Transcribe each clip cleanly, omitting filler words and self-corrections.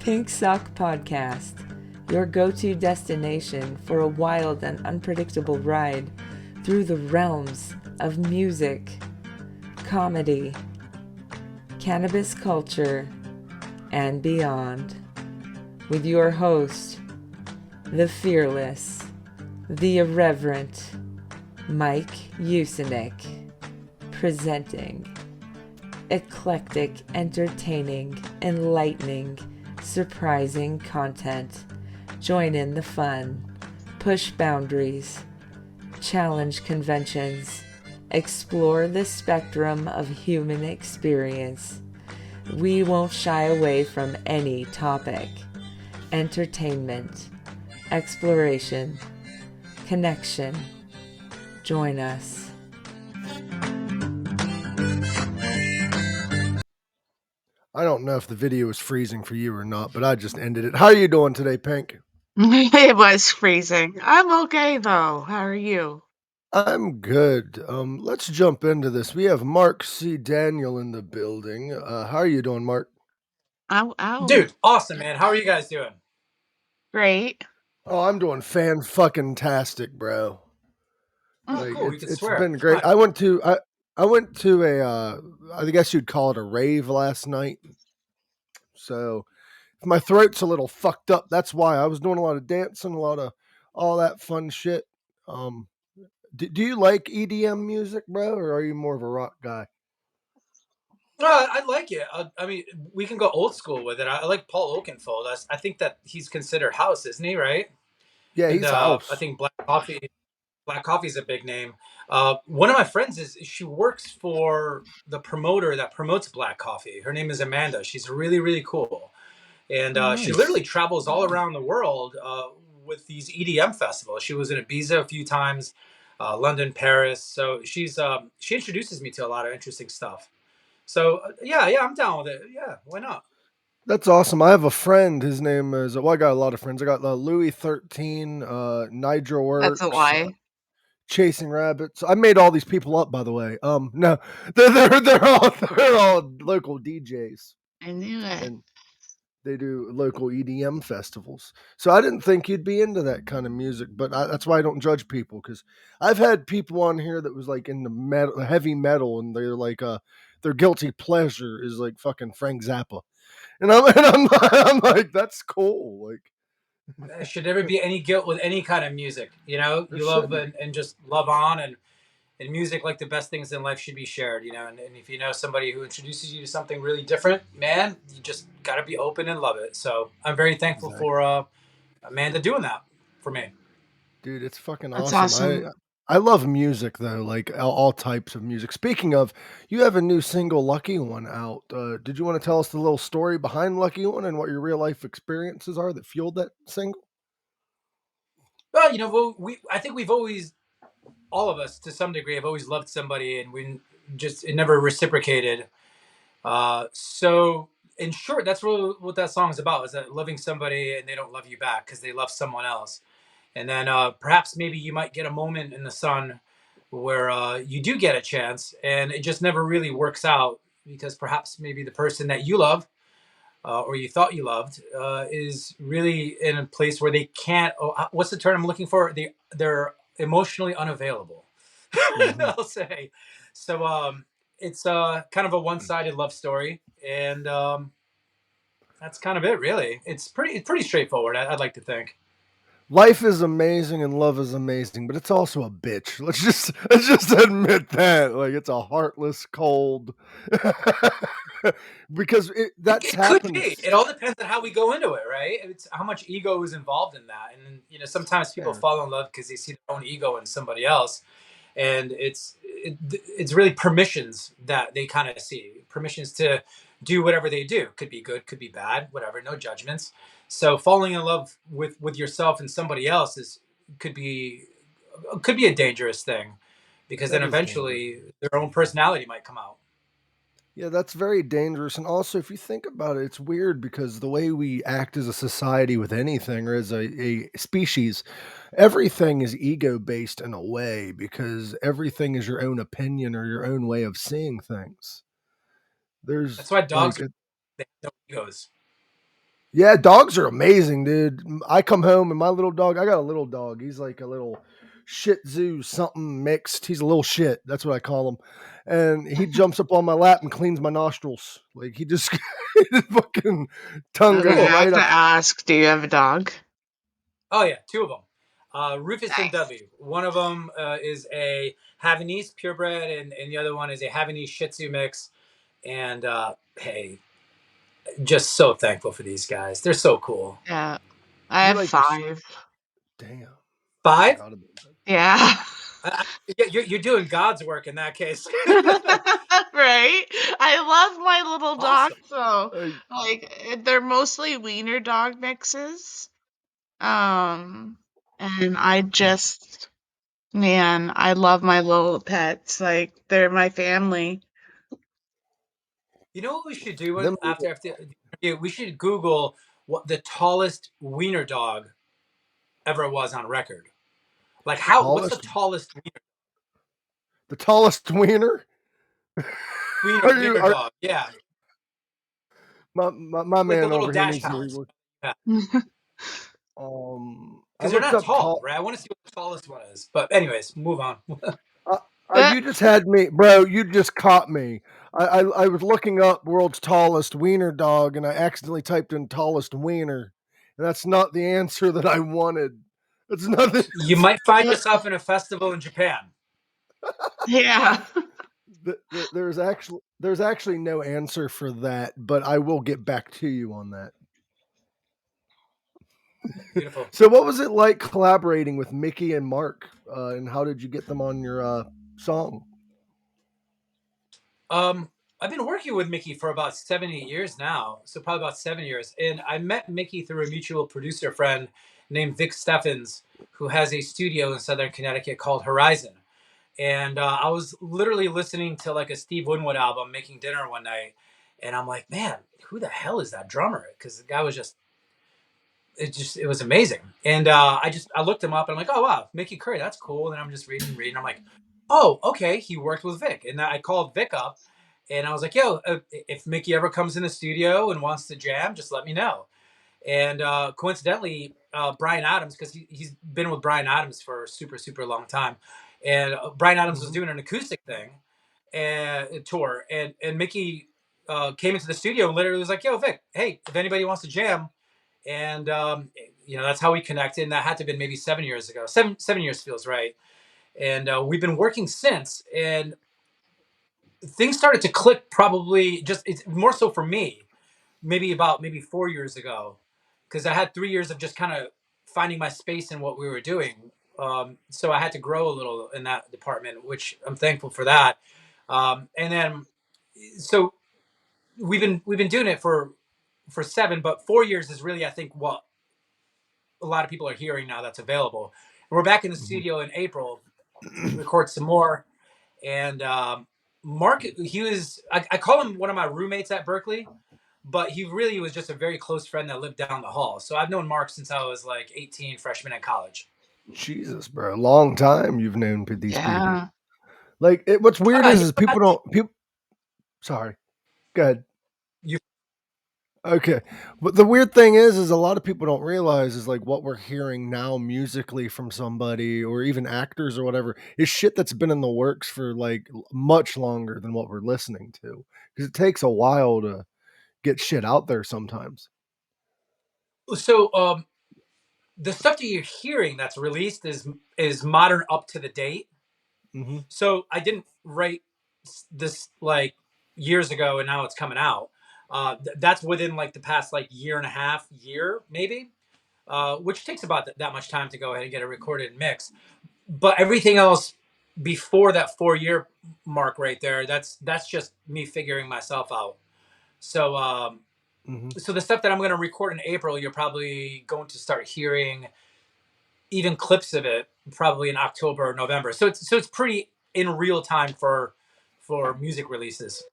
Pink Sock Podcast, your go-to destination for a wild and unpredictable ride through the realms of music, comedy, cannabis culture, and beyond. With your host, the fearless, the irreverent, Mike Usenik, presenting eclectic, entertaining, enlightening, surprising content. Join in the fun, push boundaries, challenge conventions, explore the spectrum of human experience. We won't shy away from any topic. Entertainment, exploration, connection. Join us. I don't know if the video is freezing for you or not, but I just ended it. How are you doing today, Pink? It was freezing. I'm okay though. How are you? I'm good. Let's jump into this. We have Marc C. Daniel in the building. How are you doing, Marc? Ow, ow. Dude, awesome, man. How are you guys doing? Great. Oh, I'm doing fan-fucking-tastic, bro. Oh, Like cool. We it's can it's swear. been great. I went to a I guess you'd call it a rave last night. So if my throat's a little fucked up, that's why. I was doing a lot of dancing, a lot of all that fun shit. Um, do you like EDM music, bro, or are you more of a rock guy? I like it. I mean, we can go old school with it. I like Paul Oakenfold. I think that he's considered house, isn't he? Right? Yeah, And he's I house. think Black Coffee. Black Coffee is a big name. One of my friends is she works for the promoter that promotes Black Coffee. Her name is Amanda. She's really really cool, and Oh, she nice. literally travels all around the world with these EDM festivals. She was in Ibiza a few times, London, Paris. So she introduces me to a lot of interesting stuff. So yeah, I'm down with it. Yeah, why not? That's awesome. I have a friend. His name is. Well, I got a lot of friends. I got Louis 13, Nigel That's a Works, lie. Chasing Rabbits. I made all these people up, by the way. No, they're all local DJs, I knew it. and they do local EDM festivals. So I didn't think you'd be into that kind of music, but that's why I don't judge people, because I've had people on here that was like into metal, heavy metal, and they're like, their guilty pleasure is like fucking Frank Zappa, and I'm like, that's cool. Like, There should never be any guilt with any kind of music. You know, there you love shouldn't. and just love on and music like the best things in life should be shared. You know, and if you know somebody who introduces you to something really different, man, you just got to be open and love it. So I'm very thankful Exactly. for Amanda doing that for me. Dude, it's fucking That's awesome. awesome. I love music though, like all types of music. Speaking of, you have a new single, "Lucky One," out. Did you want to tell us the little story behind "Lucky One" and what your real life experiences are that fueled that single? Well, you know, I think we've always all of us to some degree have always loved somebody, and we just it never reciprocated. So in short, that's really what that song is about: is that loving somebody and they don't love you back because they love someone else. And then perhaps maybe you might get a moment in the sun where you do get a chance, and it just never really works out because perhaps maybe the person that you love or you thought you loved is really in a place where they can't. Oh, what's the term I'm looking for? They're emotionally unavailable. Hmm. I'll say. So it's kind of a one-sided love story, and that's kind of it, really. It's pretty straightforward. I'd like to think. Life is amazing and love is amazing, but it's also a bitch. Let's just admit that. Like, it's a heartless, cold. Because that's It could be. happens. It all depends on how we go into it, right? It's how much ego is involved in that, and you know, sometimes people Yeah, fall in love because they see their own ego in somebody else, and it's really permissions that they kind of see permissions to do whatever they do. Could be good, could be bad, whatever. No judgments. So falling in love with yourself and somebody else is could be could be a dangerous thing because then that is dangerous. eventually their own personality might come out. Yeah, that's very dangerous. And also, if you think about it, it's weird because the way we act as a society with anything or as a species, everything is ego based in a way because everything is your own opinion or your own way of seeing things. There's That's why dogs like, are they have no egos. Yeah, dogs are amazing, dude. I come home and my little dog, I got a little dog. He's like a little Shih Tzu something mixed. He's a little shit. That's what I call him. And he jumps up on my lap and cleans my nostrils. Like he just his fucking tongue Okay, goes I Cool. have right to up. ask, do you have a dog? Oh yeah, two of them. Rufus and Nice. Dudley. One of them is a Havanese purebred, and the other one is a Havanese Shih Tzu mix. And hey, just so thankful for these guys. They're so cool. Yeah. I You have like your 5. damn. I Five? forgot about that. Yeah. Yeah, you're doing God's work in that case. Right? I love my little dogs, Awesome. so Hey, like they're mostly wiener dog mixes. Um, and I just, man, I love my little pets. Like they're my family. You know what we should do them after the interview? We should Google what the tallest wiener dog ever was on record. Like how? What's the tallest tallest the tallest wiener? Are you wiener are dog? Yeah, my like the man little over here dash needs to hounds. relook. Yeah, I because they're looked not up tall, tall. right? I want to see what the tallest one is. But anyways, move on. Uh, But you just had me, bro. You just caught me. I was looking up world's tallest wiener dog, and I accidentally typed in tallest wiener, and that's not the answer that I wanted. It's nothing. You might find yourself in a festival in Japan. yeah. There's actually no answer for that, but I will get back to you on that. Beautiful. So, what was it like collaborating with Mickey and Marc, and how did you get them on your song? I've been working with Mickey for about 7, 8 years now, so probably about 7 years. And I met Mickey through a mutual producer friend named Vic Steffens, who has a studio in Southern Connecticut called Horizon. And I was literally listening to like a Steve Winwood album, making dinner one night, and I'm like, man, who the hell is that drummer? Because the guy was it was amazing. And I looked him up and I'm like, oh wow, Mickey Curry, that's cool. And I'm just reading. I'm like, oh okay, he worked with Vic. And I called Vic up, and I was like, yo, if Mickey ever comes in the studio and wants to jam, just let me know. And coincidentally, Brian Adams, because he's been with Brian Adams for a super super long time, and Brian Adams was Hmm. doing an acoustic thing and a tour, and Mickey came into the studio and literally was like, yo Vic, hey, if anybody wants to jam. And that's how we connected. And that had to have been maybe 7 years ago. Seven years feels right. And we've been working since. And things started to click. Probably just it's more so for me. Maybe 4 years ago, because I had 3 years of just kind of finding my space in what we were doing. So I had to grow a little in that department, which I'm thankful for that. And then so we've been doing it for 7, but 4 years is really I think what a lot of people are hearing now that's available. And we're back in the Hmm. studio in April to record some more. And Marc, I call him one of my roommates at Berkeley, but he really was just a very close friend that lived down the hall. So I've known Marc since I was like 18, freshman in college. Jesus, bro, long time you've known these people. Yeah. Like, what's weird Yeah, is I people think don't people. Sorry, go ahead. you. Okay, but the weird thing is a lot of people don't realize is like what we're hearing now musically from somebody or even actors or whatever is shit that's been in the works for like much longer than what we're listening to because it takes a while to get shit out there sometimes. So the stuff that you're hearing that's released is modern up to the date. Hmm. So I didn't write this like years ago, and now it's coming out. That's within like the past like year and a half, year maybe, which takes about that much time to go ahead and get it recorded and mixed. But everything else before that 4 year mark right there, that's just me figuring myself out. So Hmm. so the stuff that I'm going to record in April, you're probably going to start hearing even clips of it probably in October or November. So it's pretty in real time for music releases.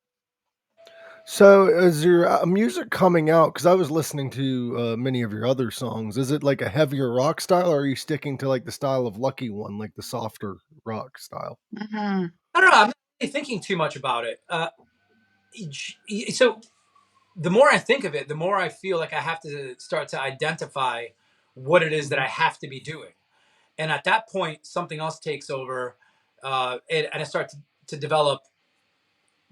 So, is your music coming out? Because I was listening to many of your other songs. Is it like a heavier rock style, or are you sticking to like the style of Lucky One, like the softer rock style? Hmm. I don't know. I'm not really thinking too much about it. So the more I think of it, the more I feel like I have to start to identify what it is that Mhm. I have to be doing. And at that point, something else takes over, and I start to develop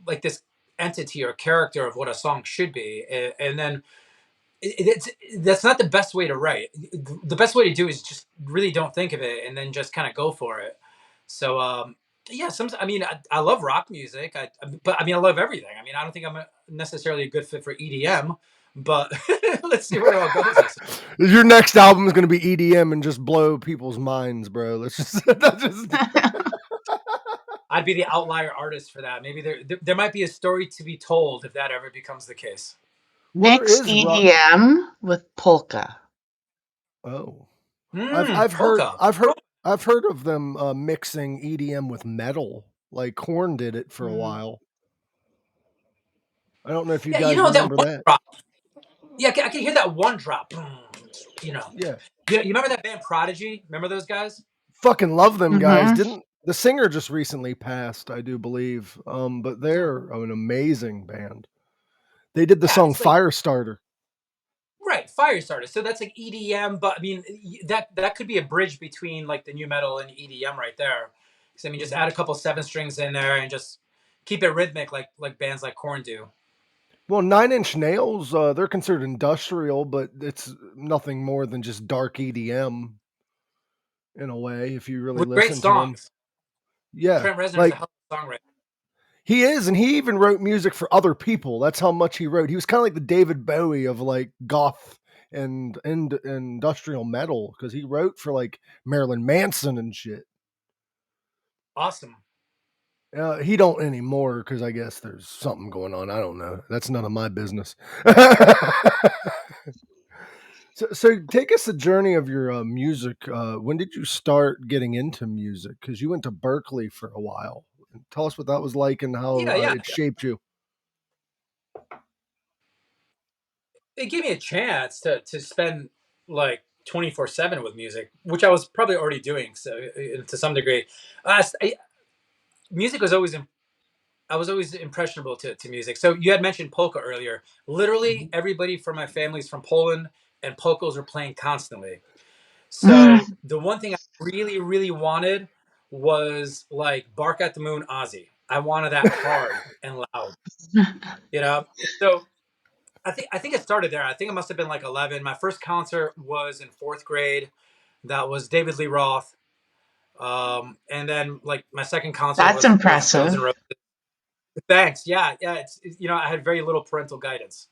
like this entity or character of what a song should be. And then it's that's not the best way to write. The best way to do is just really don't think of it and then just kind of go for it. So yeah, I mean, I love rock music, but I mean, I love everything. I mean, I don't think I'm necessarily a good fit for EDM, but let's see where it all goes. I suppose. Your next album is going to be EDM and just blow people's minds, bro. Let's just, that's just I'd be the outlier artist for that. Maybe there might be a story to be told if that ever becomes the case. well, there Mix is rock. EDM with polka. Oh, I've Hmm, I've heard polka. I've heard I've heard of them mixing EDM with metal. Like Korn did it for a Mm. while. I don't know if you Yeah, you guys know that remember one that. drop. Yeah, I can hear that one drop. You know, Yeah, you remember that band Prodigy? Remember those guys? fucking love them guys. Mhm. Didn't the singer just recently passed? I do believe. But Oh, they're an amazing band. They did the yeah, song it's like Firestarter. right Firestarter. So that's like EDM, but I mean that could be a bridge between like the new metal and EDM right there. Because I mean, just Mhm. add a couple seven strings in there and just keep it rhythmic, like bands like Korn do. Well, Nine Inch Nails, they're considered industrial, but it's nothing more than just dark EDM in a way. If you really With great listen to them, songs. yeah, Trent Reznor's a like hell of a songwriter. he is, and he even wrote music for other people. That's how much he wrote. He was kind of like the David Bowie of like goth and industrial metal because he wrote for like Marilyn Manson and shit. Awesome. He don't anymore because I guess there's something going on. I don't know. That's none of my business. So take us a journey of your music. When did you start getting into music? Because you went to Berkeley for a while. Tell us what that was like and how Yeah, yeah. it shaped you. It gave me a chance to spend like 24/7 with music, which I was probably already doing. So to some degree, music was always I was always impressionable to music. So you had mentioned polka earlier. Literally Mhm. everybody from my family is from Poland, and polkas were playing constantly. Mm. So the one thing I really, really wanted was like Bark at the Moon Ozzy. I wanted that hard and loud, you know? So I think it started there. I think it must have been like 11. My first concert was in fourth grade. That was David Lee Roth. And then like my second concert That's was Guns N' impressive. Roses. Thanks. Yeah, yeah. I had very little parental guidance,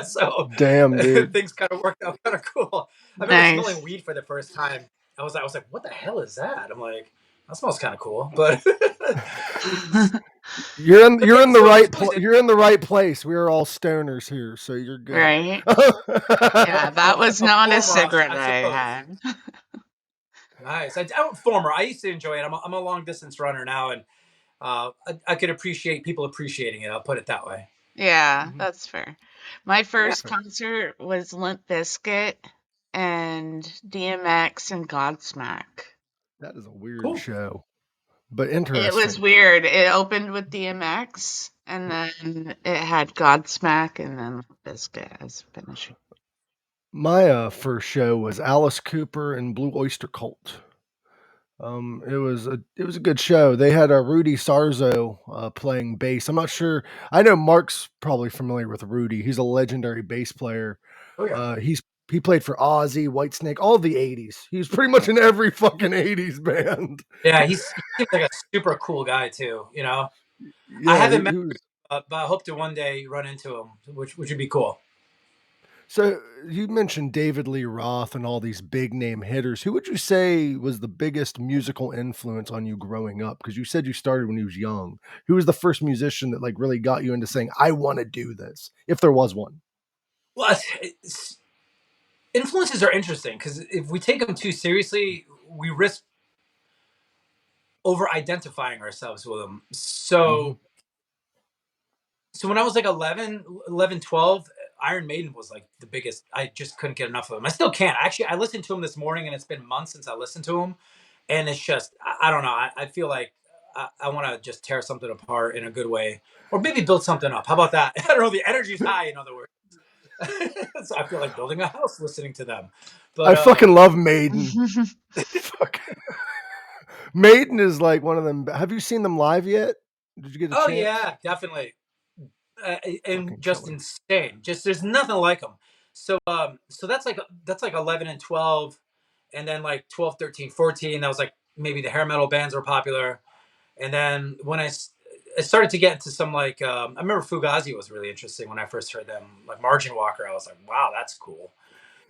so Damn, dude. things kind of worked out kind of cool. I remember smelling Nice. weed for the first time. I was like, what the hell is that? I'm like, that smells kind of cool, but but You're yeah. in the So it was right always you're in the right place. We are all stoners here, so you're good. Right? Yeah, that was a not a former, cigarette I I suppose. had. Nice. Former. I used to enjoy it. I'm a long distance runner now, and I could appreciate people appreciating it. I'll put it that way. Yeah, Mhm. that's fair. My Yeah. first concert was Limp Bizkit and DMX and Godsmack. That is a weird Cool. show, but It was interesting. weird. It opened with DMX and then it had Godsmack and then Limp Bizkit as finishing. My first show was Alice Cooper and Blue Oyster Cult. It was a good show. They had a Rudy Sarzo playing bass. I'm not sure. I know Mark's probably familiar with Rudy. He's a legendary bass player. Oh yeah. He played for Ozzy, Whitesnake, all the '80s. He was pretty much in every fucking '80s band. Yeah. He seems like a super cool guy too. I Yeah, haven't met he him, was. but I hope to one day run into him, which would be cool. So you mentioned David Lee Roth and all these big name hitters. Who would you say was the biggest musical influence on you growing up? Because you said you started when you was young. Who was the first musician that like really got you into saying, "I want to do this"? If there was one. Well, influences are interesting because if we take them too seriously, we risk over identifying ourselves with them. Hmm. So when I was like 11, 12, Iron Maiden was like the biggest. I just couldn't get enough of him. I still can't. Actually, I listened to him this morning, and it's been months since I listened to him, and it's just I don't know. I feel like I want to just tear something apart in a good way, or maybe build something up. How about that? I don't know. The energy's high, in other words. So I feel like building a house listening to them. But I fucking love Maiden. Fuck. Maiden is like one of them. Have you seen them live yet? Did you get a oh chance? yeah, definitely. And Fucking just killer. insane. Just there's nothing like them. So that's like 11 and 12, and then like 12, 13, 14. That was like maybe the hair metal bands were popular, and then when I started to get into some like I remember Fugazi was really interesting when I first heard them. Like Margin Walker, I was like, wow, that's cool.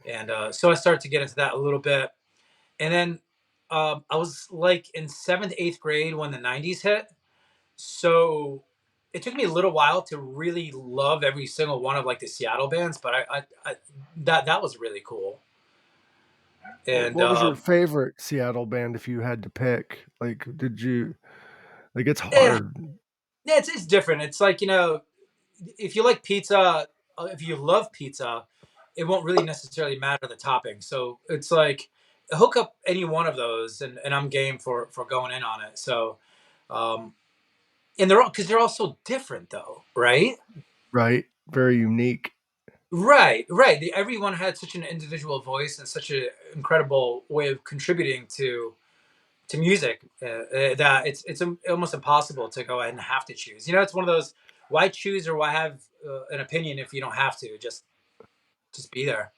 And so I started to get into that a little bit, and then I was like in seventh, eighth grade when the '90s hit. So it took me a little while to really love every single one of like the Seattle bands, but I that was really cool. And What was your favorite Seattle band if you had to pick? Like, did you like? It's yeah, hard, it's different. It's like if you like pizza, if you love pizza, it won't really necessarily matter the topping. So it's like hook up any one of those, and I'm game for going in on it. So, um, and they're all because they're all so different, though, right? right? Very unique. Right, right. Everyone had such an individual voice and such an incredible way of contributing to music that it's almost impossible to go ahead and have to choose. It's one of those why choose or why have an opinion if you don't have to just be there.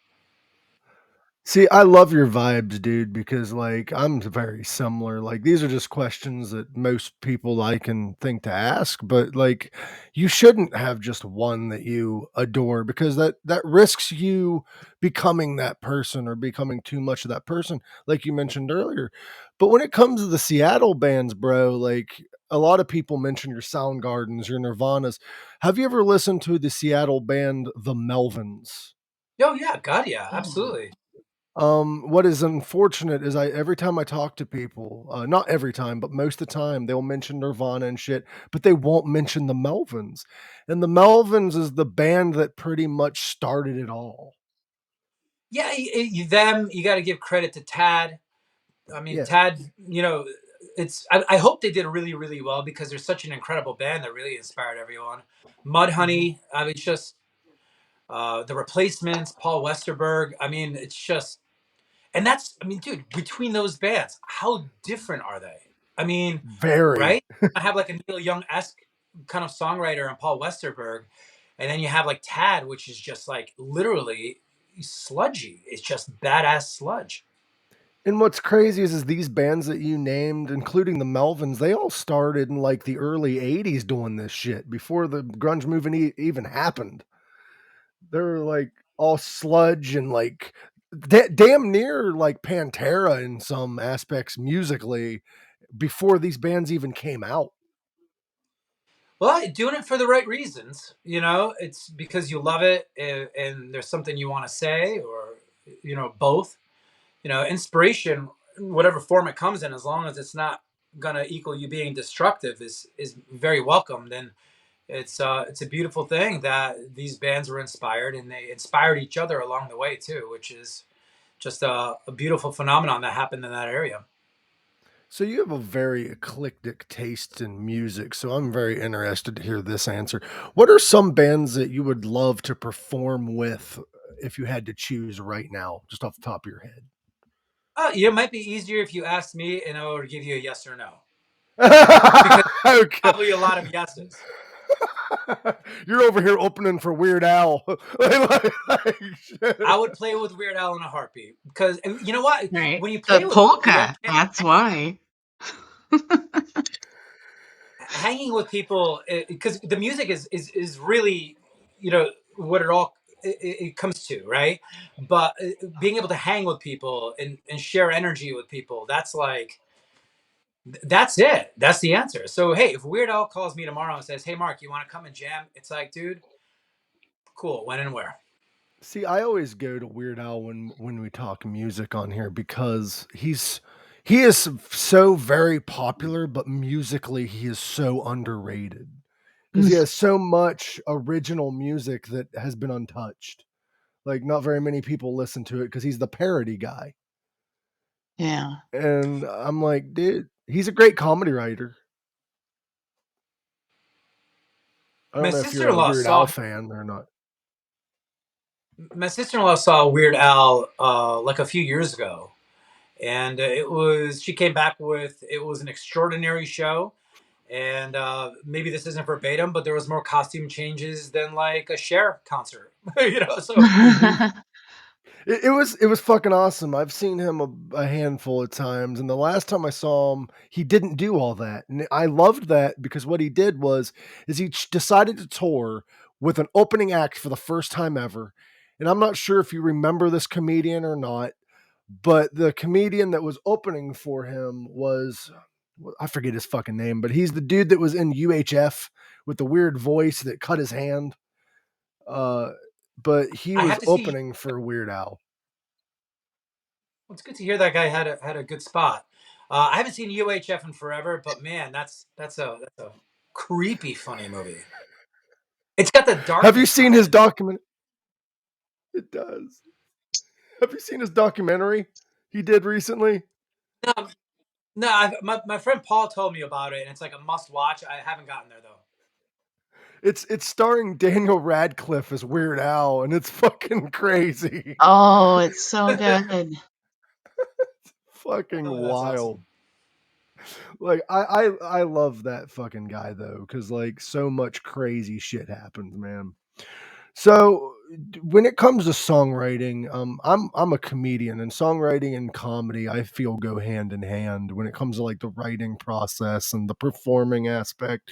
See, I love your vibes, dude, because like I'm very similar. Like these are just questions that most people I can think to ask, but like you shouldn't have just one that you adore because that risks you becoming that person or becoming too much of that person, like you mentioned earlier. But when it comes to the Seattle bands, bro, like a lot of people mention your Soundgardens, your Nirvanas. Have you ever listened to the Seattle band The Melvins? Oh yeah, God, yeah, absolutely. What is unfortunate is I every time I talk to people, not every time, but most of the time, they'll mention Nirvana and shit, but they won't mention the Melvins. And the Melvins is the band that pretty much started it all. Yeah, them you got to give credit to Tad. I mean, Yeah. Tad, I hope they did really, really well because they're such an incredible band that really inspired everyone. Mhm. Mudhoney, I mean, it's just the Replacements, Paul Westerberg. I mean, it's just, and that's, I mean, dude, between those bands, how different are they? I mean, Very. right? I have like a Neil Young esque kind of songwriter and Paul Westerberg, and then you have like Tad, which is just like literally sludgy. It's just badass sludge. And what's crazy is these bands that you named, including the Melvins, they all started in like the early 80s doing this shit before the grunge movement even happened. They're like all sludge and like damn near like Pantera in some aspects musically before these bands even came out. Well, doing it for the right reasons, it's because you love it and there's something you want to say, or both. Inspiration, whatever form it comes in, as long as it's not gonna equal you being destructive, is very welcome. Then it's a beautiful thing that these bands were inspired and they inspired each other along the way too, which is just a beautiful phenomenon that happened in that area. So you have a very eclectic taste in music. So I'm very interested to hear this answer. What are some bands that you would love to perform with if you had to choose right now, just off the top of your head? It might be easier if you asked me and I would give you a yes or no, because Okay. probably a lot of yeses. You're over here opening for Weird Al. I would play with Weird Al in a heartbeat because you know what? Right. When you The play with real polka. bands, That's why. hanging with people, because the music is really, what it comes to, right? But being able to hang with people and share energy with people, that's like that's it. That's the answer. So hey, if Weird Al calls me tomorrow and says, "Hey, Mark, you want to come and jam?" It's like, dude, cool. When and where? See, I always go to Weird Al when we talk music on here because he is so very popular, but musically he is so underrated because he has so much original music that has been untouched. Like not very many people listen to it because he's the parody guy, Yeah. and I'm like, dude, he's a great comedy writer. I My don't know if you're a sister-in-law Weird Al saw fan or not. my sister-in-law saw Weird Al like a few years ago, and she came back with it was an extraordinary show. And maybe this isn't verbatim, but there was more costume changes than like a Cher concert. So Hmm. It was fucking awesome. I've seen him a handful of times, and the last time I saw him, he didn't do all that, and I loved that because what he did was is decided to tour with an opening act for the first time ever. And I'm not sure if you remember this comedian or not, but the comedian that was opening for him was, I forget his fucking name, but he's the dude that was in UHF with the weird voice that cut his hand. Uh, but he I was have to see. opening for Weird Al. Well, it's good to hear that guy had a good spot. I haven't seen UHF in forever, but man, that's a creepy funny movie. It's got the Have you darkness seen behind his it though. document? It does. Have you seen his documentary he did recently? No, no, my friend Paul told me about it, and it's like a must watch. I haven't gotten there though. It's starring Daniel Radcliffe as Weird Al, and it's fucking crazy. Oh, it's so good. Fucking Oh, that's awesome. wild. Like I love that fucking guy though, because like so much crazy shit happens, man. So when it comes to songwriting, I'm a comedian, and songwriting and comedy I feel go hand in hand when it comes to like the writing process and the performing aspect.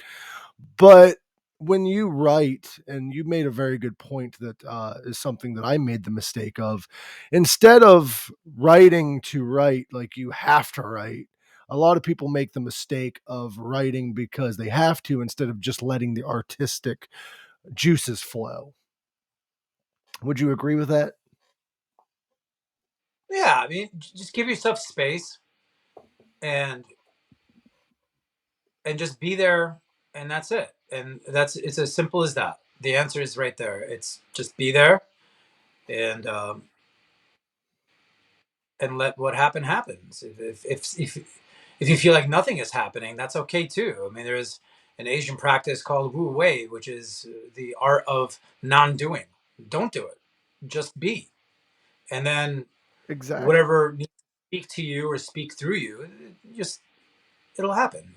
But when you write, and you made a very good point that is something that I made the mistake of, instead of writing to write, like you have to write. A lot of people make the mistake of writing because they have to instead of just letting the artistic juices flow. Would you agree with that? Yeah, I mean, just give yourself space and just be there, and that's it. And it's as simple as that. The answer is right there. It's just be there and let what happen happens. If you feel like nothing is happening, that's okay too. I mean, there's an Asian practice called Wu Wei, which is the art of non-doing. Don't do it. Just be, and then Exactly. whatever needs to speak to you or speak through you, just it'll happen.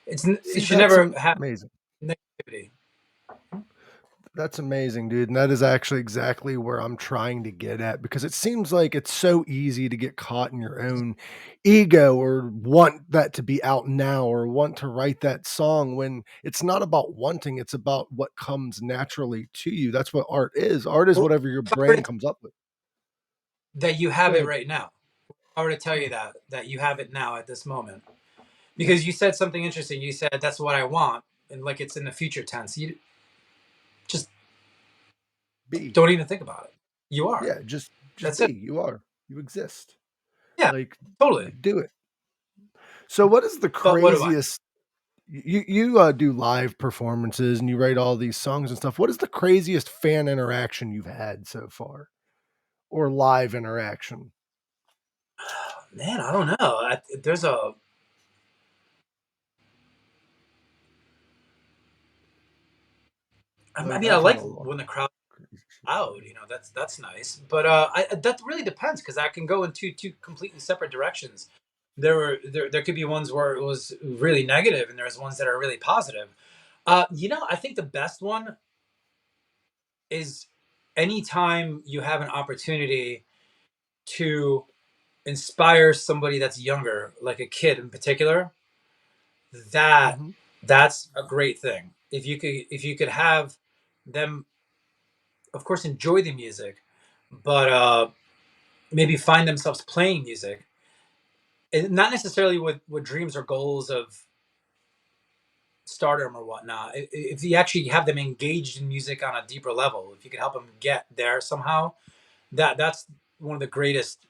It See, should that's never have amazing. negativity. That's amazing, dude. And that is actually exactly where I'm trying to get at, because it seems like it's so easy to get caught in your own ego or want that to be out now or want to write that song when it's not about wanting, it's about what comes naturally to you. That's what art is. Art is Well, whatever your if I were brain to comes up with. that you Go have it ahead. right now, if I were to tell you Mm, that you have it now at this moment, yeah. because you said something interesting. You said that's what I want, and like it's in the future tense. You just Be. don't even think about it. You are. Yeah, just That's it. be. You are. You exist. Yeah, Like totally. do it. So what is the But what do I? craziest do live performances and you write all these songs and stuff. What is the craziest fan interaction you've had so far, or live interaction? Man, I don't know. There's a. I Like mean, I I've had like a lot when the crowd of crazy shit loud. happen. That's nice. But that really depends because I can go in two completely separate directions. There could be ones where it was really negative, and there's ones that are really positive. I think the best one is anytime you have an opportunity to inspire somebody that's younger, like a kid in particular. That Hmm. that's a great thing. If you could have them, of course, enjoy the music, but maybe find themselves playing music, and not necessarily with dreams or goals of stardom or whatnot. If you actually have them engaged in music on a deeper level, if you could help them get there somehow, that's one of the greatest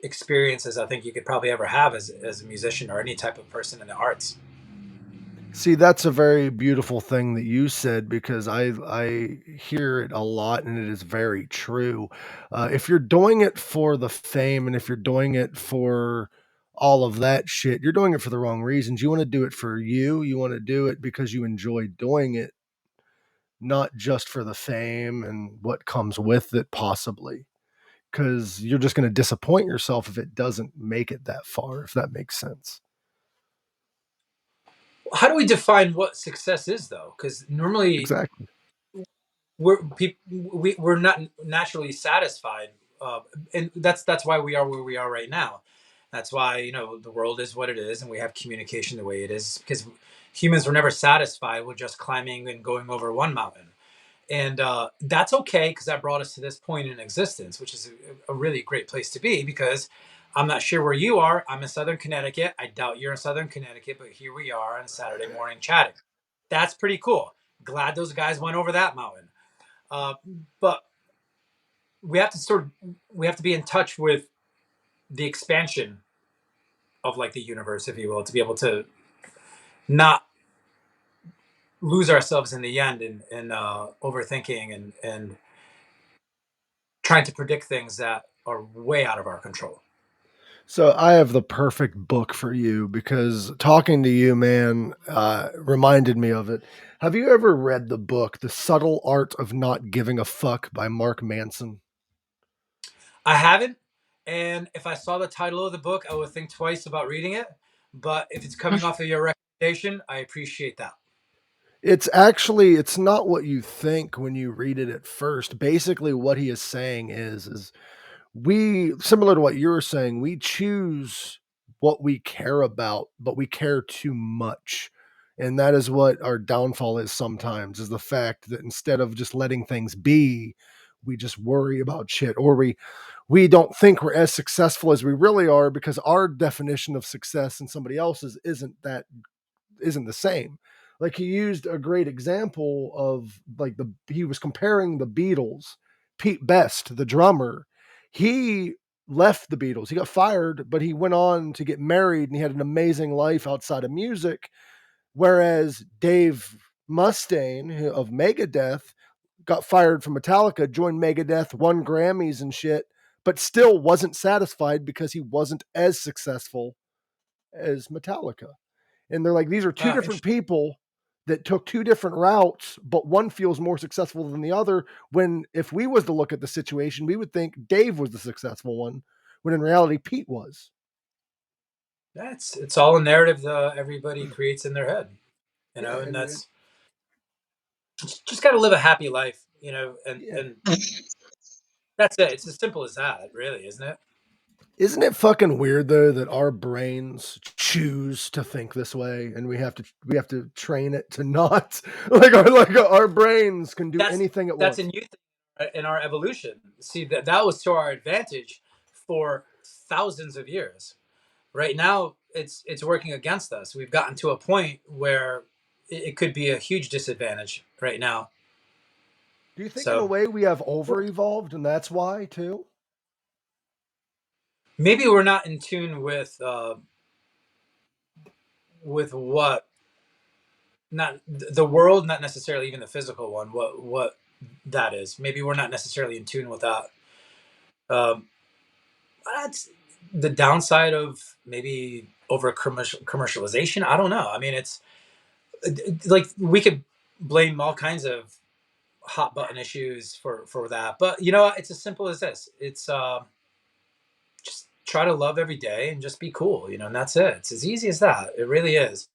experiences I think you could probably ever have as a musician or any type of person in the arts. See, that's a very beautiful thing that you said, because I hear it a lot and it is very true. If you're doing it for the fame and if you're doing it for all of that shit. You're doing it for the wrong reasons. You want to do it for you. You want to do it because you enjoy doing it, not just for the fame and what comes with it, possibly. Because you're just going to disappoint yourself if it doesn't make it that far, if that makes sense. How do we define what success is, though? Because normally Exactly. we're not naturally satisfied, and that's why we are where we are right now. That's why the world is what it is, and we have communication the way it is because humans were never satisfied with just climbing and going over one mountain, and that's okay because that brought us to this point in existence, which is a really great place to be. Because I'm not sure where you are. I'm in Southern Connecticut. I doubt you're in Southern Connecticut, but here we are on Saturday morning chatting. That's pretty cool. Glad those guys went over that mountain. Uh, but we have to be in touch with the expansion of like the universe, if you will, to be able to not lose ourselves in the end and overthinking and trying to predict things that are way out of our control. So I have the perfect book for you because talking to you, man, reminded me of it. Have you ever read the book, The Subtle Art of Not Giving a Fuck by Marc Manson? I haven't, and if I saw the title of the book, I would think twice about reading it. But if it's coming off of your recommendation, I appreciate that. It's not what you think when you read it at first. Basically what he is saying is we, similar to what you were saying, we choose what we care about, but we care too much. And that is what our downfall is sometimes, is the fact that instead of just letting things be, we just worry about shit, or we don't think we're as successful as we really are because our definition of success and somebody else's isn't the same. Like, he used a great example of, like, he was comparing the Beatles. Pete Best, the drummer, he left the Beatles. He got fired, but he went on to get married and he had an amazing life outside of music. Whereas Dave Mustaine of Megadeth got fired from Metallica, joined Megadeth, won Grammys and shit, but still wasn't satisfied because he wasn't as successful as Metallica. And they're like, these are two different people that took two different routes, but one feels more successful than the other. When if we was to look at the situation, we would think Dave was the successful one, when in reality Pete was. That's it's all a narrative that everybody creates in their head, Yeah, and and that's just got to live a happy life, yeah. and that's it. It's as simple as that, really, isn't it? Isn't it fucking weird though that our brains choose to think this way, and we have to train it to not like our brains can do That's anything it that's a wants. new thing in our evolution. See that was to our advantage for thousands of years. Right now, it's working against us. We've gotten to a point where it could be a huge disadvantage right now. Do you think in a So way we have over evolved, and that's why too? maybe we're not in tune with what not the world, not necessarily even the physical one. What that is. Maybe we're not necessarily in tune with that. Um, that's the downside of maybe over commercialization. I don't know. I mean, it's like we could blame all kinds of hot button issues for that, but it's as simple as this. It's just try to love every day and just be cool, and that's it. It's as easy as that. It really is.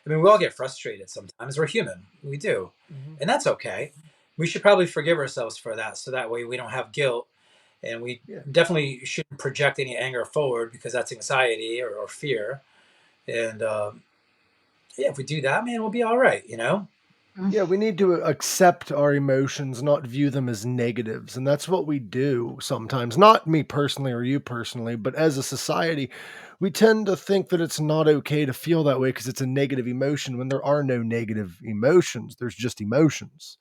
I mean, we all get frustrated sometimes. We're human. We do. Mm-hmm. And that's okay. We should probably forgive ourselves for that so that way we don't have guilt. And we Yeah. definitely shouldn't project any anger forward because that's anxiety or fear. And yeah, if we do that, man, we'll be all right. Yeah, we need to accept our emotions, not view them as negatives. And that's what we do sometimes. Not me personally or you personally, but as a society, we tend to think that it's not okay to feel that way because it's a negative emotion when there are no negative emotions. There's just emotions.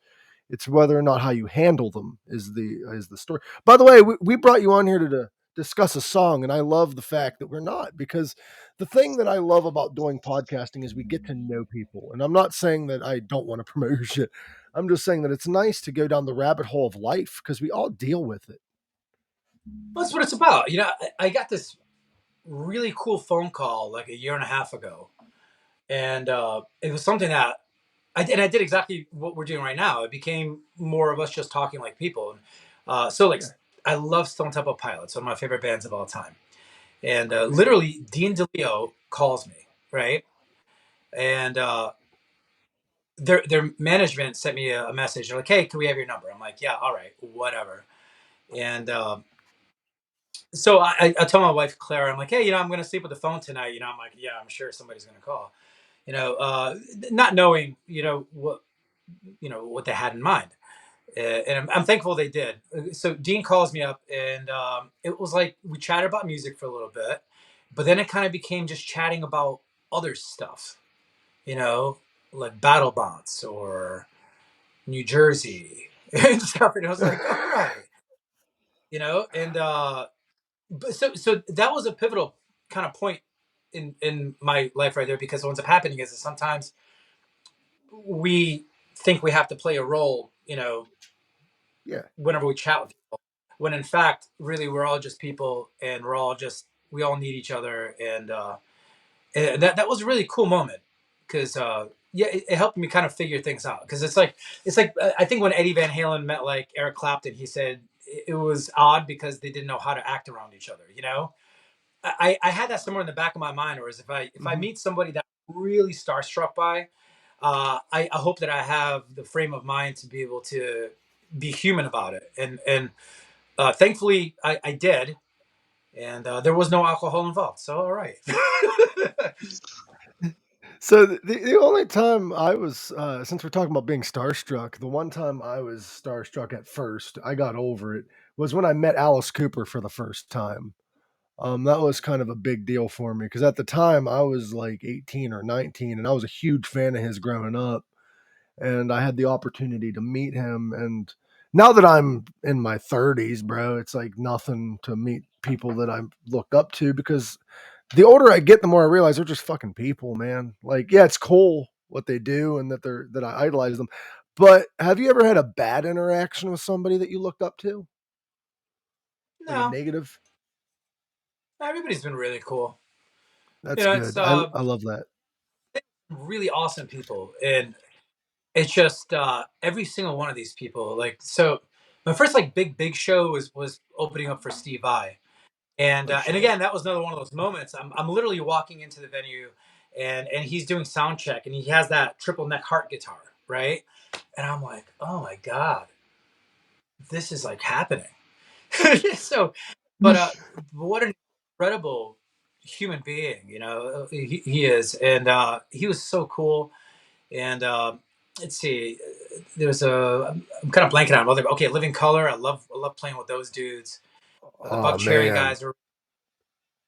It's whether or not how you handle them is the story. By the way, we brought you on here to discuss a song, and I love the fact that we're not, because the thing that I love about doing podcasting is we get to know people. And I'm not saying that I don't want to promote your shit. I'm just saying that it's nice to go down the rabbit hole of life because we all deal with it. Well, that's what it's about. I got this really cool phone call like a year and a half ago, and it was something that I did exactly what we're doing right now. It became more of us just talking like people. And so like Yeah. I love Stone Temple Pilots, one of my favorite bands of all time. And literally, Dean DeLeo calls me, right? And their management sent me a message. They're like, "Hey, can we have your number?" I'm like, "Yeah, all right, whatever." And so I told my wife Clara, I'm like, "Hey, I'm going to sleep with the phone tonight." I'm like, "Yeah, I'm sure somebody's going to call." Not knowing, what they had in mind. And I'm thankful they did. So Dean calls me up, and it was like we chatted about music for a little bit, but then it kind of became just chatting about other stuff, you know, like battle bots or New Jersey and stuff. And I was like, all right, and but so that was a pivotal kind of point in my life right there, because what ends up happening is that sometimes we think we have to play a role, Yeah. whenever we chat with people, when in fact really we're all just people, and we all need each other. And that was a really cool moment, because yeah, it helped me kind of figure things out, because it's like I think when Eddie Van Halen met like Eric Clapton, he said it was odd because they didn't know how to act around each other. I had that somewhere in the back of my mind, whereas if I Hmm. meet somebody that I'm really starstruck by, I hope that I have the frame of mind to be able to be human about it. And thankfully, I did, and there was no alcohol involved. So all right. So the only time I was, since we're talking about being starstruck, the one time I was starstruck at first, I got over it, was when I met Alice Cooper for the first time. That was kind of a big deal for me because at the time I was like 18 or 19, and I was a huge fan of his growing up. And I had the opportunity to meet him. And now that I'm in my 30s, bro, it's like nothing to meet people that I looked up to, because the older I get, the more I realize they're just fucking people, man. Like, yeah, it's cool what they do and that I idolize them. But have you ever had a bad interaction with somebody that you looked up to? Like a No, negative? everybody's been really cool. That's It's good. I love that. really awesome people, and it's just every single one of these people. Like, so my first like big show was opening up for Steve Vai. And Oh and shit. again, that was another one of those moments. I'm literally walking into the venue, and he's doing sound check, and he has that triple neck heart guitar, right? And I'm like, oh my god, this is like happening. So, but what an incredible human being, he is, and he was so cool. And let's see, there's I'm kind of blanking on other. Okay, Living Color. I love playing with those dudes. The Oh Buck Cherry man. guys are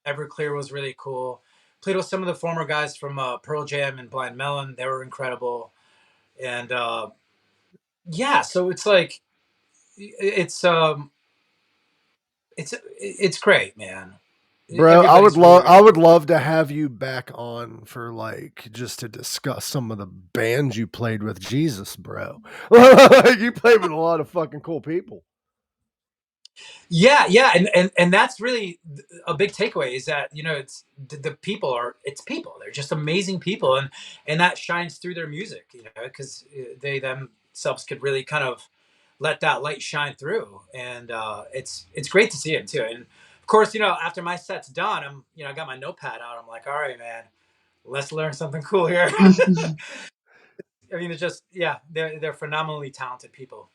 Everclear was really cool. Played with some of the former guys from Pearl Jam and Blind Melon. They were incredible. And yeah, so it's like it's um it's great, man. Bro, Everybody's really, really I cool. would love to have you back on for like just to discuss some of the bands you played with. Jesus, bro. You played with a lot of fucking cool people. Yeah, and that's really a big takeaway, is that it's the people it's people. They're just amazing people, and that shines through their music, because they themselves could really kind of let that light shine through, and it's great to see it too. And of course, after my set's done, I got my notepad out. I'm like, all right, man, let's learn something cool here. I mean, it's just, yeah, they're phenomenally talented people.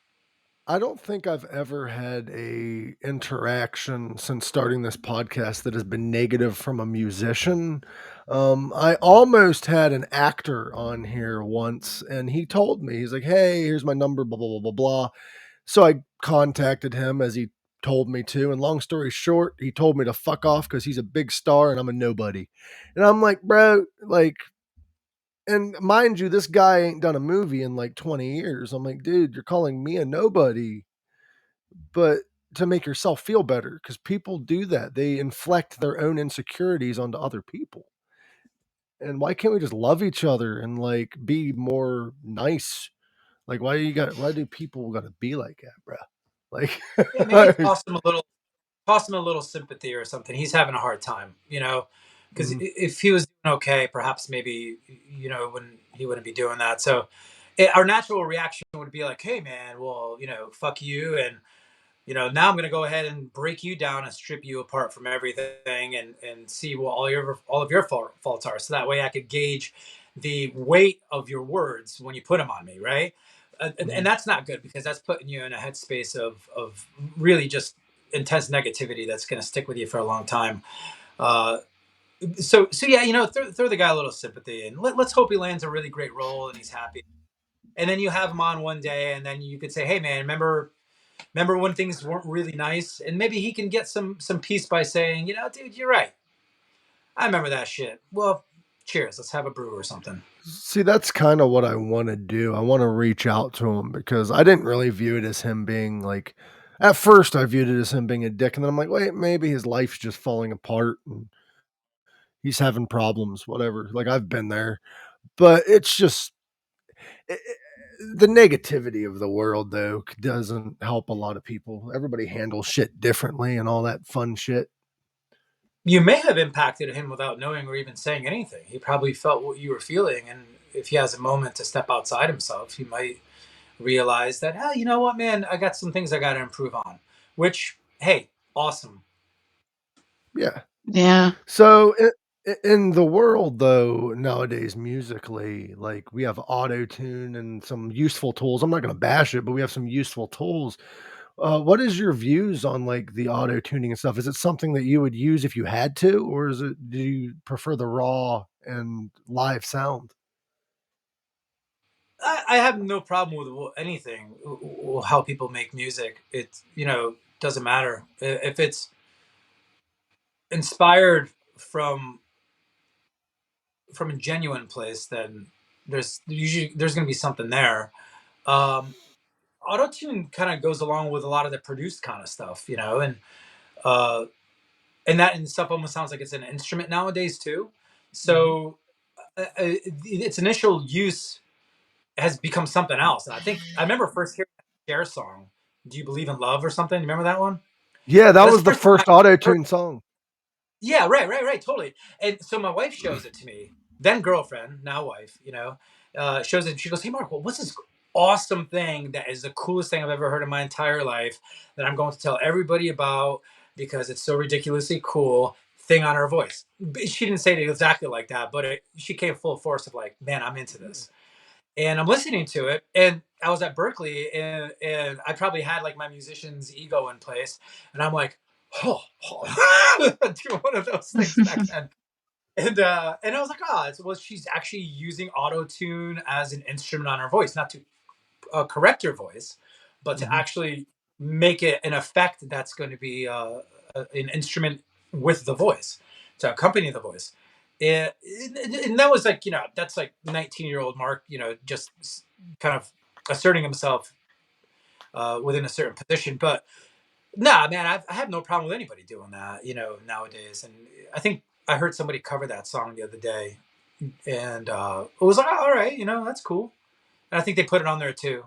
I don't think I've ever had a interaction since starting this podcast that has been negative from a musician. I almost had an actor on here once, and he told me, he's like, "Hey, here's my number, blah blah blah blah blah." So I contacted him as he told me to, and long story short, he told me to fuck off because he's a big star and I'm a nobody. And I'm like, bro, like, and mind you, this guy ain't done a movie in like 20 years. I'm like, dude, you're calling me a nobody, but to make yourself feel better, because people do that. They inflect their own insecurities onto other people. And why can't we just love each other and like be more nice? Like, why do people got to be like that, bro? Yeah, maybe Like, toss them a little. toss him a little sympathy or something. He's having a hard time, you know, because Mhm. if he was doing okay, perhaps maybe, you know, he wouldn't be doing that. So our natural reaction would be like, hey man, well, you know, fuck you, and you know, now I'm going to go ahead and break you down and strip you apart from everything, and see what all of your faults are. So that way I could gauge the weight of your words when you put them on me. Right. And Mhm. that's not good, because that's putting you in a headspace of really just intense negativity that's going to stick with you for a long time. Uh, so yeah, you know, throw the guy a little sympathy, and let's hope he lands a really great role and he's happy. And then you have him on one day, and then you could say, hey man, remember when things weren't really nice, and maybe he can get some peace by saying, you know, dude, you're right, I remember that shit. Well, cheers, let's have a brew or something. See, that's kind of what I want to do. I want to reach out to him because I didn't really view it as him being like, at first I viewed it as him being a dick. And then I'm like, wait, maybe his life's just falling apart and he's having problems, whatever. Like I've been there, but it's just the negativity of the world though doesn't help a lot of people. Everybody handles shit differently and all that fun shit. You may have impacted him without knowing or even saying anything. He probably felt what you were feeling, and if he has a moment to step outside himself, he might realize that, oh, you know what, man, I got some things I got to improve on. Which, hey, awesome. Yeah. Yeah. So in the world though, nowadays musically, like we have auto tune and some useful tools. I'm not going to bash it, but we have some useful tools. What is your views on like the auto tuning and stuff? Is it something that you would use if you had to, or is it, do you prefer the raw and live sound? I have no problem with anything, how people make music. It, you know, doesn't matter if it's inspired from a genuine place. Then there's going to be something there. Um, Auto tune kind of goes along with a lot of the produced kind of stuff, you know, uh, and that and stuff almost sounds like it's an instrument nowadays too. Mhm. So its initial use has become something else. And I think I remember first hearing that Cher song, "Do You Believe in Love" or something. You remember that one? Yeah, that That's was the the first time first auto tune song. Yeah, right, totally. And so my wife shows it to me, then girlfriend, now wife, you know, shows it. She goes, "Hey, Mark, well, what's this awesome thing that is the coolest thing I've ever heard in my entire life that I'm going to tell everybody about because it's so ridiculously cool?" Thing on her voice. She didn't say it exactly like that, but she came full force of like, "Man, I'm into this." And I'm listening to it, and I was at Berkeley, and I probably had like my musician's ego in place, and I'm like, do one of those things back then, and I was like, oh, well, she's actually using auto tune as an instrument on her voice, not to correct her voice, but to Mhm. actually make it an effect that's going to be an instrument with the voice to accompany the voice. And that was like, you know, that's like 19-year-old Mark, you know, just kind of asserting himself within a certain position. But nah, man, I have no problem with anybody doing that, you know, nowadays. And I think I heard somebody cover that song the other day, and it was like, oh, all right, you know, that's cool. And I think they put it on there too.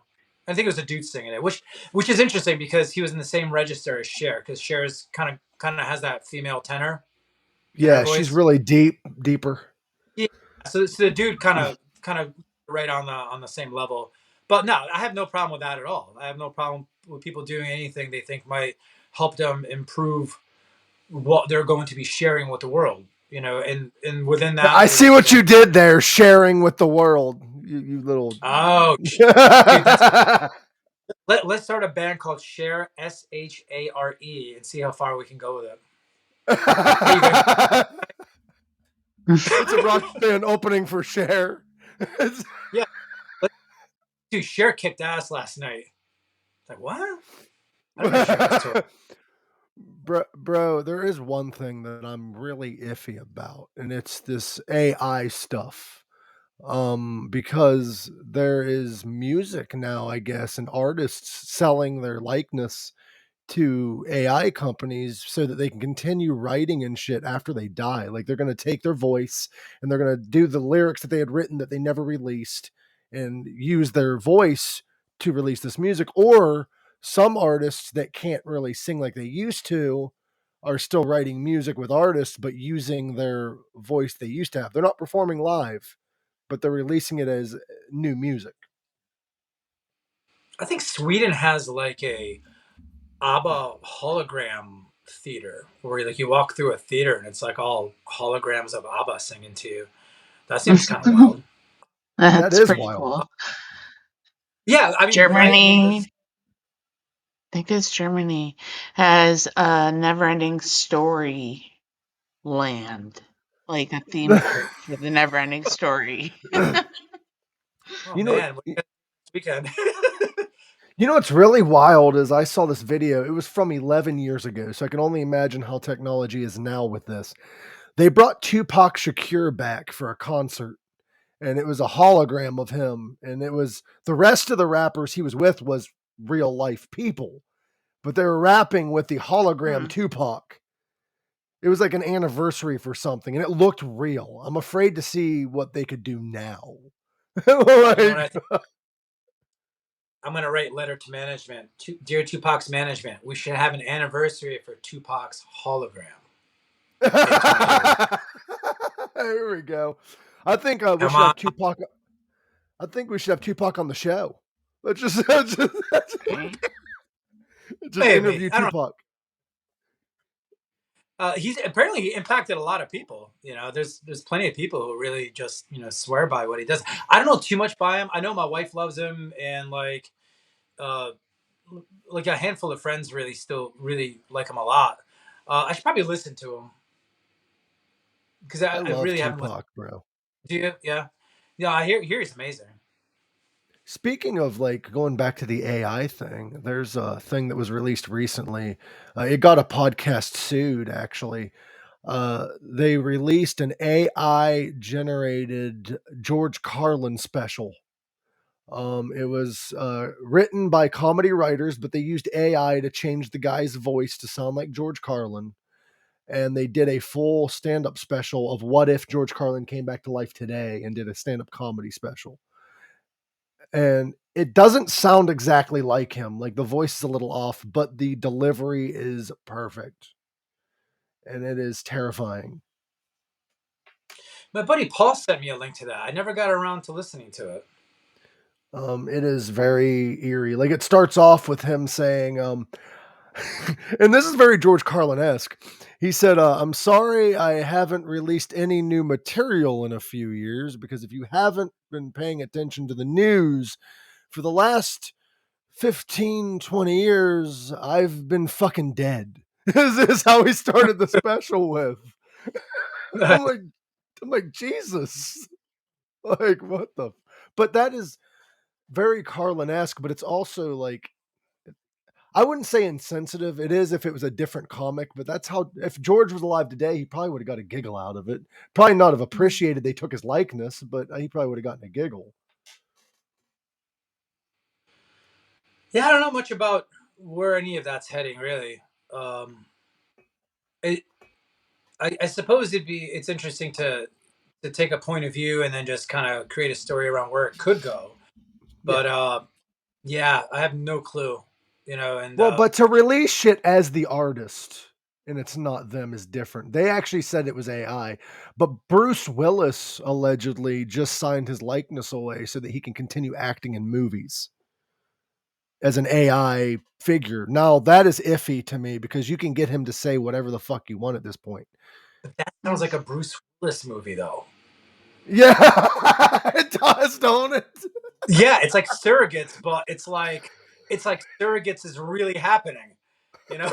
I think it was a dude singing it, which is interesting because he was in the same register as Cher, because Cher's kind of has that female tenor in her Yeah, she's voice. really deeper. Yeah, so the dude kind of right on the same level. But no, I have no problem with that at all. I have no problem with people doing anything they think might help them improve what they're going to be sharing with the world. You know, and within that, I see there's what going you to be, did there, sharing with the world. You little. oh, dude, that's let's start a band called Share, Share, and see how far we can go with it. Hey, you guys, It's a rock band opening for Cher. yeah, let's do. Share kicked ass last night. Like what? I didn't know Share was tour. Bro, there is one thing that I'm really iffy about, and it's this AI stuff. Because there is music now, I guess, and artists selling their likeness to AI companies so that they can continue writing and shit after they die. Like they're going to take their voice and they're going to do the lyrics that they had written that they never released and use their voice to release this music. Or some artists that can't really sing like they used to, are still writing music with artists, but using their voice they used to have. They're not performing live, but they're releasing it as new music. I think Sweden has like a ABBA hologram theater where like you walk through a theater and it's like all holograms of ABBA singing to you. That seems kind of wild. That That's is pretty wild. cool. Yeah, I mean, right? I mean, Germany, I think it's Germany, has a never-ending story land, like a theme park for the never-ending story. oh you know, man, what this weekend. you know what's really wild is I saw this video. It was from 11 years ago, so I can only imagine how technology is now with this. They brought Tupac Shakur back for a concert, and it was a hologram of him, and it was the rest of the rappers he was with was real life people, but they were rapping with the hologram Hmm. Tupac. It was like an anniversary for something, and it looked real. I'm afraid to see what they could do now. You know what I Like, think? I'm gonna write letter to management. Dear Tupac's management, we should have an anniversary for Tupac's hologram in 2030. there we go. I think we Come should on, have Tupac. I think we should have Tupac on the show. Let's just Okay. just maybe. interview I don't. Tupac. He's apparently he impacted a lot of people. You know, there's plenty of people who really just swear by what he does. I don't know too much by him. I know my wife loves him, and uh, like a handful of friends really still really like him a lot. I should probably listen to him because I I love really haven't listened. Tupac, bro. Do you? Yeah, yeah. I hear he's amazing. Speaking of like going back to the AI thing, there's a thing that was released recently. It got a podcast sued, actually. They released an AI generated George Carlin special. It was written by comedy writers, but they used AI to change the guy's voice to sound like George Carlin. And they did a full stand up special of what if George Carlin came back to life today and did a stand up comedy special. And it doesn't sound exactly like him. Like the voice is a little off, but the delivery is perfect. And it is terrifying. My buddy Paul sent me a link to that. I never got around to listening to it. It is very eerie. Like it starts off with him saying, and this is very George Carlin-esque. He said, I'm sorry I haven't released any new material in a few years because if you haven't been paying attention to the news for the last 15, 20 years, I've been fucking dead. This is how he started the special with. I'm like, I'm like, Jesus. Like, what the? But that is very Carlin-esque, but it's also like, I wouldn't say insensitive. It is if it was a different comic, but that's how, if George was alive today, he probably would have got a giggle out of it. Probably not have appreciated they took his likeness, but he probably would have gotten a giggle. Yeah, I don't know much about where any of that's heading, really. Um, it, I suppose it's interesting to take a point of view and then just kind of create a story around where it could go. Yeah. But yeah, I have no clue. And Well, but to release shit as the artist and it's not them is different. They actually said it was AI, but Bruce Willis allegedly just signed his likeness away so that he can continue acting in movies as an AI figure. Now, that is iffy to me because you can get him to say whatever the fuck you want at this point. that sounds like a Bruce Willis movie, though. Yeah, it does, don't it? Yeah, it's like Surrogates, but it's like Surrogates is really happening. You know,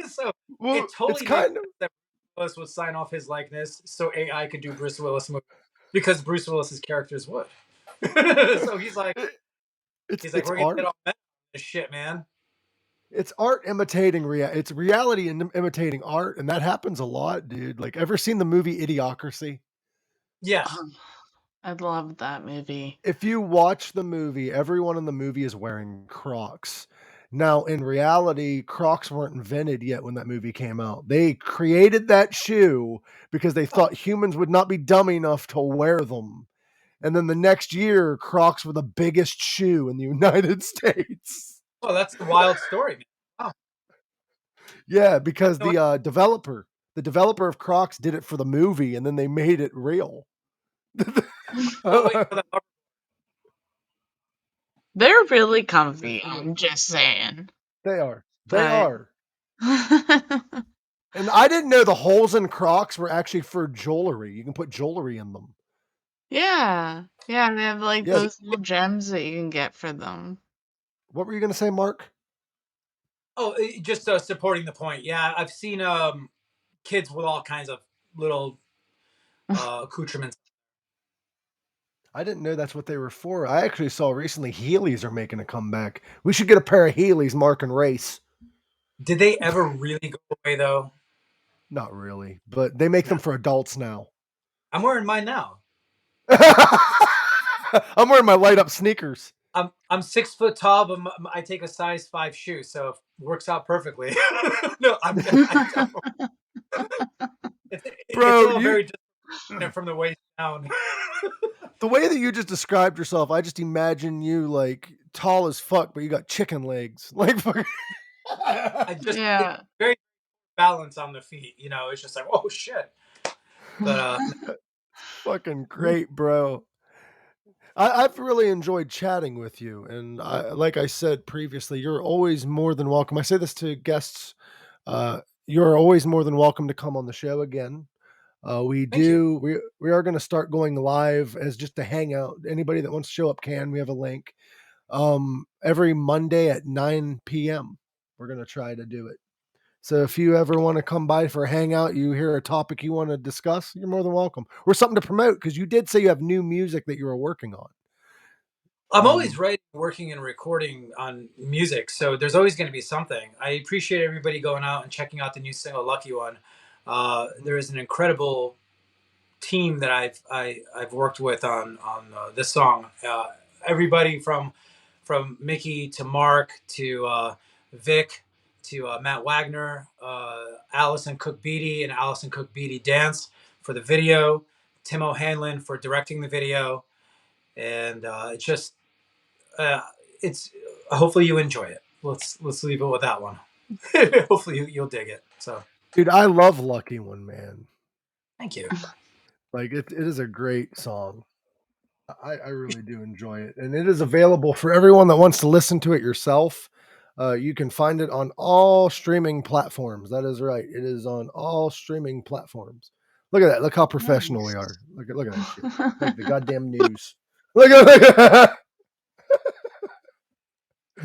so Well, it it's totally makes kind of sense that Bruce Willis would sign off his likeness so AI could do Bruce Willis movie because Bruce Willis's characters would. So it, he's like, it's we're gonna get art. all meta on this shit, man. It's art imitating it's reality and imitating art, and that happens a lot, dude. Like, ever seen the movie Idiocracy? Yes. Um, I love that movie. If you watch the movie, everyone in the movie is wearing Crocs. Now, in reality, Crocs weren't invented yet when that movie came out. They created that shoe because they thought humans would not be dumb enough to wear them. And then the next year, Crocs were the biggest shoe in the United States. Oh, that's a wild story, man. Wow. Yeah, because You know what? the developer of Crocs did it for the movie, and then they made it real. Oh wait, no, that, They're really comfy, I'm just saying. They are. They But are. And I didn't know the holes in Crocs were actually for jewelry. You can put jewelry in them. yeah. Yeah, they have like Yeah. those little gems that you can get for them. What were you going to say, Mark? oh, just supporting the point. Yeah, I've seen kids with all kinds of little accoutrements. I didn't know that's what they were for. I actually saw recently Heelys are making a comeback. We should get a pair of Heelys, Mark and Race. Did they ever really go away though? Not really, but they make No, them for adults now. I'm wearing mine now. I'm wearing my light up sneakers. I'm 6 foot tall, but I take a size 5 shoe, so it works out perfectly. No, I don't. It's Bro, all you very different from the waist down. the way that you just described yourself, I just imagine you like tall as fuck, but you got chicken legs. Like fucking I just it's Yeah. very balance on the feet. It's just like oh shit. But fucking great, bro. I've really enjoyed chatting with you, and like I said previously, you're always more than welcome. I say this to guests: you're always more than welcome to come on the show again. thank you. We are going to start going live as just a hangout. Anybody that wants to show up can. We have a link. Every Monday at 9 p.m. We're going to try to do it. So if you ever want to come by for a hangout, you hear a topic you want to discuss, you're more than welcome. Or something to promote, because you did say you have new music that you were working on. I'm always Um, writing, working, and recording on music, so there's always going to be something. I appreciate everybody going out and checking out the new single "Lucky One." There is an incredible team that I've worked with on this song. Everybody from Mickey to Marc to Vic to Matt Wagner, Allison Cook Beatty and Allison Cook Beatty Dance for the video, Tim O'Hanlon for directing the video, and it's just uh, it's hopefully you enjoy it. Let's leave it with that one. Hopefully you'll dig it. So dude, I love Lucky One, man. thank you. Like it is a great song. I really do enjoy it. And it is available for everyone that wants to listen to it yourself. You can find it on all streaming platforms. That is right. It is on all streaming platforms. Look at that. Look how professional we are. Nice. Look at that shit. Like the goddamn news. Look at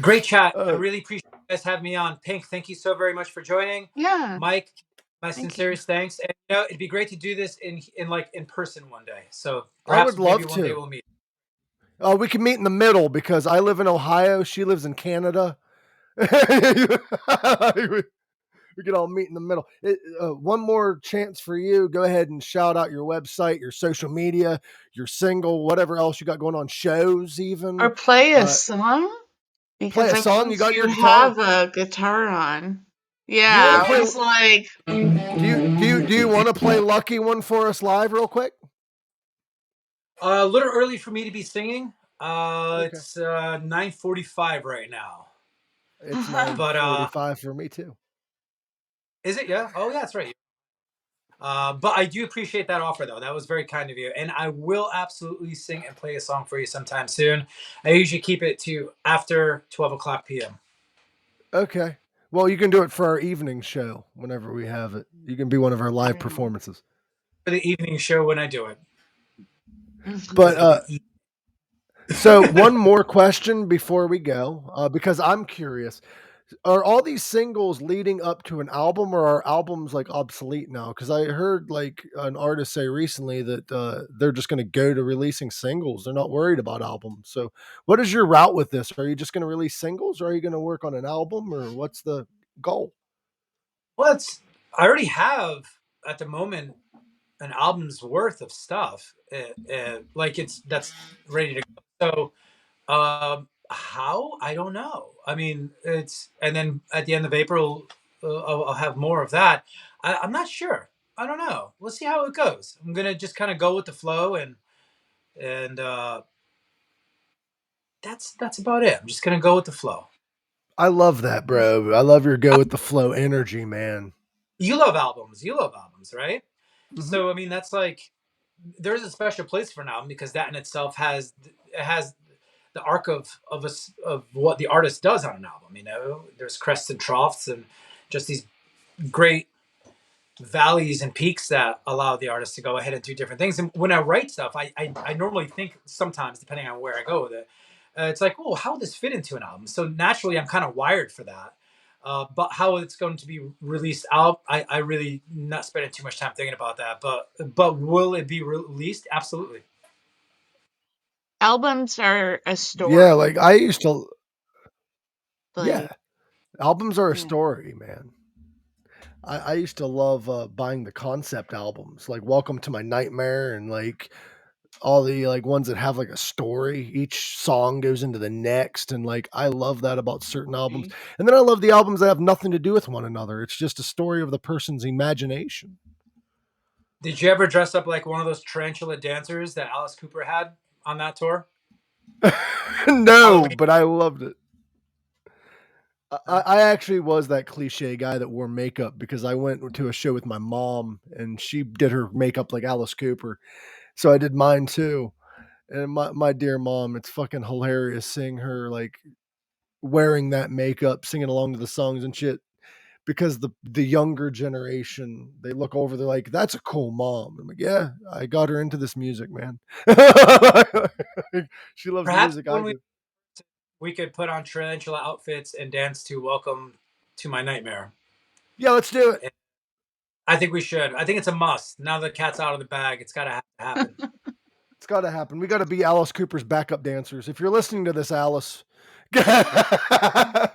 Great chat. I uh, really appreciate you guys having me on. Pink, thank you so very much for joining. Yeah, Mike, my thank you. sincerest thanks. And it'd be great to do this in person one day. So I perhaps would maybe love one day to. we'll meet. We can meet in the middle because I live in Ohio. She lives in Canada. We could all meet in the middle. One more chance for you. Go ahead and shout out your website, your social media, your single, whatever else you got going on, shows even. Or play a Uh, song play because a I song. You noticed got you your guitar. have a guitar on. Do you want to Yeah, I play? was like, Do you want to play Lucky One for us live, real quick? A little early for me to be singing. Okay. It's 9:45 right now. It's But 9:45 for me too. is it? Yeah. Oh, yeah, that's right. But I do appreciate that offer, though. That was very kind of you. And I will absolutely sing and play a song for you sometime soon. I usually keep it to after 12 o'clock p.m. Okay. Well, you can do it for our evening show whenever we have it. You can be one of our live mm. performances. For the evening show when I do it. But Because it'll be so one more question before we go, because I'm curious: are all these singles leading up to an album, or are albums like obsolete now? Because I heard like an artist say recently that they're just going to go to releasing singles. They're not worried about albums. So, what is your route with this? Are you just going to release singles, or are you going to work on an album, or what's the goal? well, I already have at the moment an album's worth of stuff. Like that's ready to go. So how? I don't know. I mean, it's and then at the end of April, I'll have more of that. I'm not sure. I don't know. We'll see how it goes. I'm gonna just kind of go with the flow, and that's about it. I'm just gonna go with the flow. I love that, bro. I love your go with the flow energy, man. You love albums. You love albums, right? Mm-hmm. So I mean, that's like there's a special place for an album because that in itself has the arc of what the artist does on an album. You know, there's crests and troughs and just these great valleys and peaks that allow the artist to go ahead and do different things. And when I write stuff, I normally think sometimes, depending on where I go with it, it's like, oh, how would this fit into an album? So naturally, I'm kind of wired for that. But how it's going to be released out, I really not spending too much time thinking about that. But will it be released? Absolutely. Albums are a Yeah, story. like I used to. Yeah, Like, albums are a yeah. story, man. I used to love buying the concept albums, like Welcome to My Nightmare, and like all the like ones that have like a story. Each song goes into the next, and like I love that about certain albums. And then I love the albums that have nothing to do with one another. It's just a story of the person's imagination. Did you ever dress up like one of those tarantula dancers that Alice Cooper had on that tour? No, Halloween. but I loved it. I actually was that cliche guy that wore makeup because I went to a show with my mom and she did her makeup like Alice Cooper. So I did mine too. And my dear mom, it's fucking hilarious seeing her like wearing that makeup, singing along to the songs and shit. Because the younger generation, they look over, they're like, "That's a cool mom." I'm like, "Yeah, I got her into this music, man." She loves the Perhaps music I when do. we could put on tarantula outfits and dance to Welcome to My Nightmare. Yeah, let's do it. I think we should. I think it's a must. Now the cat's out of the bag, it's got to happen. It's got to happen. We got to be Alice Cooper's backup dancers. If you're listening to this, Alice. You But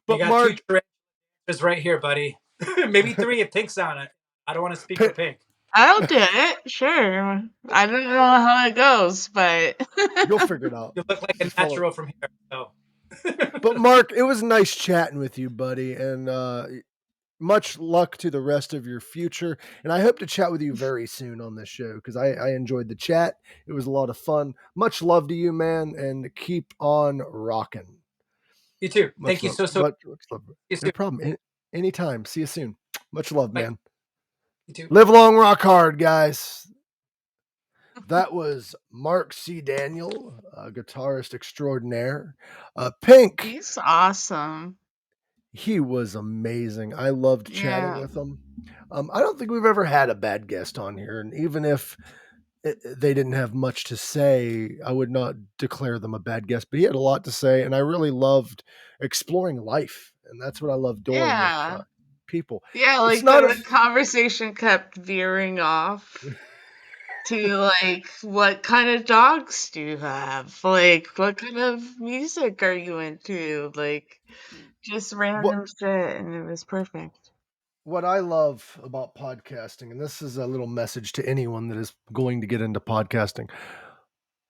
got two Marc, tarantulas right here, buddy. Maybe three if Pink's on it. I don't want to speak for Pink. I'll do it. Sure. I don't know how it goes, but you'll figure it out. You look like a Just follow. natural from here. So. But Marc, it was nice chatting with you, buddy, and much luck to the rest of your future. And I hope to chat with you very soon on this show because I enjoyed the chat. It was a lot of fun. Much love to you, man, and keep on rocking. You too. Much Thank you love. much. Love. You No too. problem. Anytime. See you soon. Much love, Bye. man. You too. Live long, rock hard, guys. That was Marc C. Daniel, guitarist extraordinaire. Pink. he's awesome. He was amazing. I loved chatting Yeah. with him. I don't think we've ever had a bad guest on here, and even if they didn't have much to say, I would not declare them a bad guest. But he had a lot to say, and I really loved exploring life, and that's what I love doing with Yeah. people. Yeah, It's like not the conversation kept veering off to like, what kind of dogs do you have? Like, what kind of music are you into? Like, just random shit, and it was perfect. What I love about podcasting, and this is a little message to anyone that is going to get into podcasting.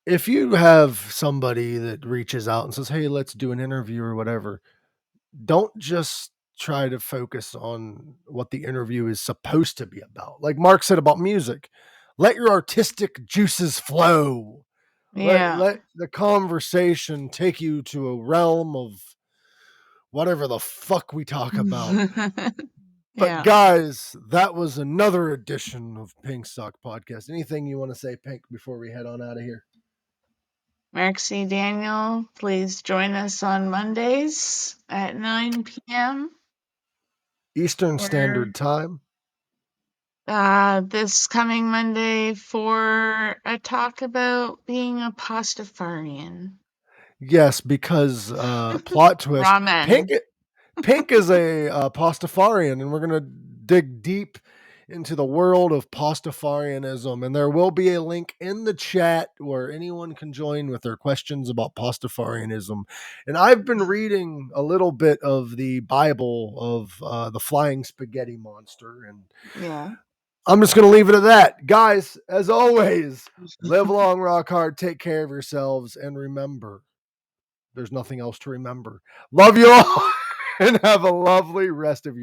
If you have somebody that reaches out and says, "Hey, let's do an interview or whatever," don't just try to focus on what the interview is supposed to be about. Like Marc said about music, let your artistic juices flow. Yeah. Let the conversation take you to a realm of whatever the fuck we talk about. But Yeah. guys, that was another edition of Pink Sock Podcast. Anything you want to say, Pink, before we head on out of here? Marc C. Daniel, please join us on Mondays at 9 p.m. Eastern Standard Time. This coming Monday for a talk about being a pastafarian. Yes, because plot twist, Ramen. Pink is a pastafarian, and we're gonna dig deep into the world of pastafarianism, and there will be a link in the chat where anyone can join with their questions about pastafarianism. And I've been reading a little bit of the Bible of the flying spaghetti monster, and Yeah. I'm just gonna leave it at that. Guys, as always, live long, rock hard, take care of yourselves, and remember, there's nothing else to remember. Love you all and have a lovely rest of your